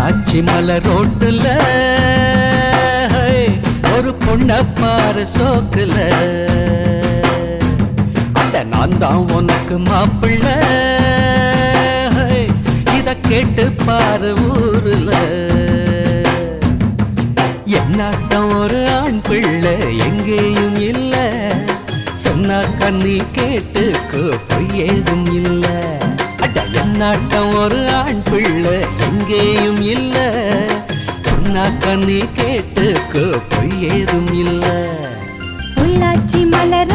பொள்ளாச்சி மலை ரோட்டுல ஒரு பொண்ண பாரு சோக்குல, அட நான் தான் உனக்கு மாப்பிள்ள, இத கேட்டு பாரு ஊருல. என்னாட்டம் ஒரு ஆண் பிள்ளை எங்கேயும் இல்ல, சொன்னா கண்ணி கேட்டுக்கோ பொய் ஏதும் இல்ல. அட என்னாட்டம் ஒரு ஆண் பிள்ளை எங்கேயும் இல்ல, சொன்னா கண்ணி கேட்டுக்கோ பொய் ஏதும் இல்ல. பொள்ளாச்சி மலர்